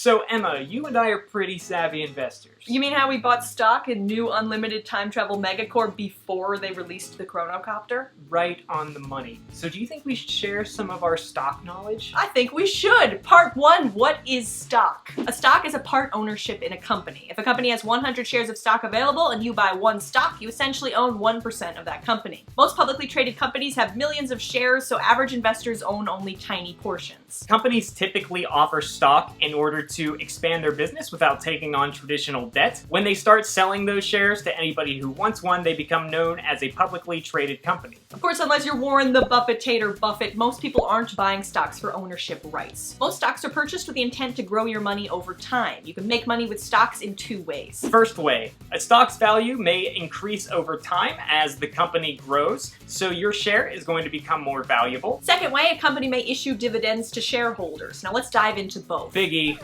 So Emma, you and I are pretty savvy investors. You mean how we bought stock in new unlimited time travel megacorp before they released the chronocopter? Right on the money. So do you think we should share some of our stock knowledge? I think we should! Part 1, what is stock? A stock is a part ownership in a company. If a company has 100 shares of stock available and you buy one stock, you essentially own 1% of that company. Most publicly traded companies have millions of shares, so average investors own only tiny portions. Companies typically offer stock in order to expand their business without taking on traditional debt. When they start selling those shares to anybody who wants one, they become known as a publicly traded company. Of course, unless you're Warren the Buffetator Buffett, most people aren't buying stocks for ownership rights. Most stocks are purchased with the intent to grow your money over time. You can make money with stocks in 2 ways. First way, a stock's value may increase over time as the company grows, so your share is going to become more valuable. Second way, a company may issue dividends to shareholders. Now let's dive into both. Biggie,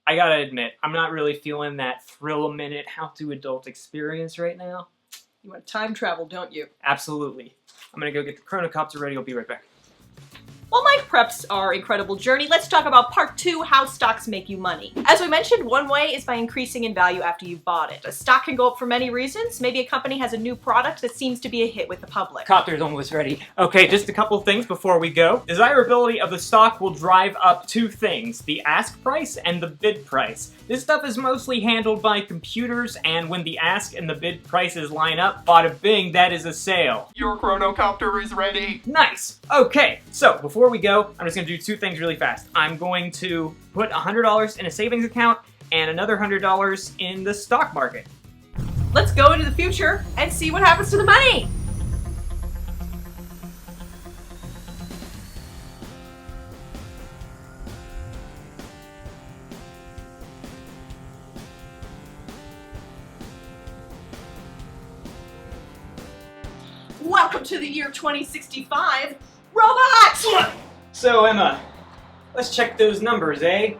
I gotta admit, I'm not really feeling that thrill-a-minute how-to-adult experience right now. You want time travel, don't you? Absolutely. I'm gonna go get the chronocopter ready, I'll be right back. While Mike preps our incredible journey, let's talk about part 2, how stocks make you money. As we mentioned, one way is by increasing in value after you've bought it. A stock can go up for many reasons. Maybe a company has a new product that seems to be a hit with the public. Copter's almost ready. Okay, just a couple things before we go. Desirability of the stock will drive up 2 things, the ask price and the bid price. This stuff is mostly handled by computers, and when the ask and the bid prices line up, bada bing, that is a sale. Your chronocopter is ready. Nice. Okay, so before we go, I'm just gonna do 2 things really fast. I'm going to put $100 in a savings account and another $100 in the stock market. Let's go into the future and see what happens to the money. Welcome to the year 2065. Robots! So Emma, let's check those numbers, eh?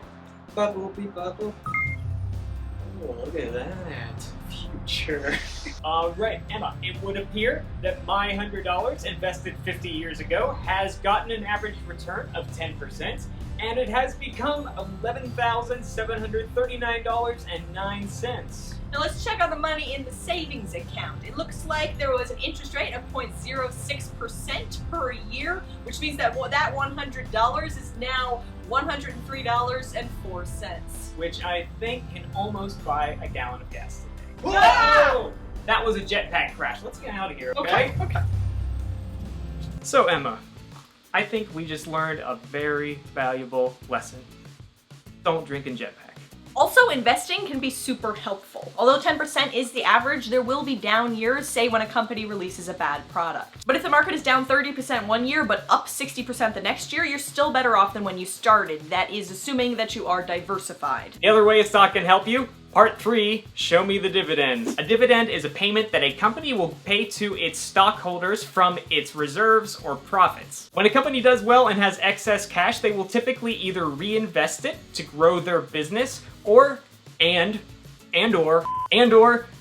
Bubble be bubble. Oh, look at that. Future. Alright, Emma, it would appear that my $100 invested 50 years ago has gotten an average return of 10%, and it has become $11,739.09. Now let's check on the money in the savings account. It looks like there was an interest rate of 0.06% per year, which means that that $100 is now $103.04. Which I think can almost buy a gallon of gas today. Yeah! Whoa! That was a jetpack crash. Let's get out of here, Okay. So Emma, I think we just learned a very valuable lesson. Don't drink in jetpack. Also, investing can be super helpful. Although 10% is the average, there will be down years, say when a company releases a bad product. But if the market is down 30% one year, but up 60% the next year, you're still better off than when you started. That is assuming that you are diversified. The other way a stock can help you, Part 3, show me the dividends. A dividend is a payment that a company will pay to its stockholders from its reserves or profits. When a company does well and has excess cash, they will typically either reinvest it to grow their business, or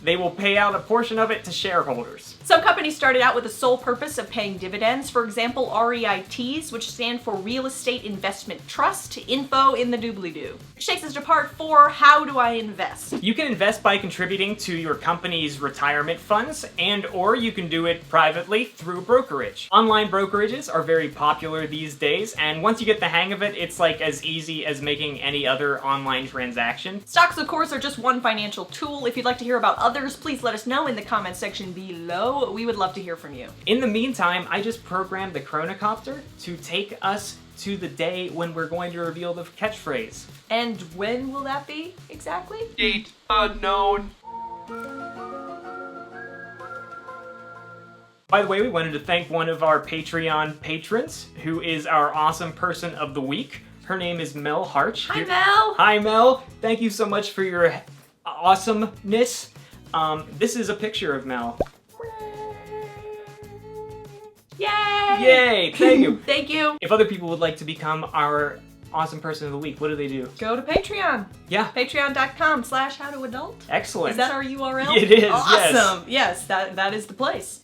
they will pay out a portion of it to shareholders. Some companies started out with the sole purpose of paying dividends. For example, REITs, which stand for Real Estate Investment Trust, info in the doobly-doo. Which takes us to part 4, how do I invest? You can invest by contributing to your company's retirement funds, and or you can do it privately through brokerage. Online brokerages are very popular these days, and once you get the hang of it, it's like as easy as making any other online transaction. Stocks, of course, are just one financial tool. If you'd like to hear about others, please let us know in the comment section below. We would love to hear from you. In the meantime, I just programmed the chronocopter to take us to the day when we're going to reveal the catchphrase. And when will that be, exactly? Date unknown. By the way, we wanted to thank one of our Patreon patrons, who is our awesome person of the week. Her name is Mel Harch. Hi, Mel! Hi, Mel! Thank you so much for your awesomeness. This is a picture of Mel. Yay! Yay! Thank you! Thank you! If other people would like to become our awesome person of the week, what do they do? Go to Patreon. Yeah. Patreon.com/howtoadult. Excellent. Is that our URL? It is, awesome. Yes, that is the place.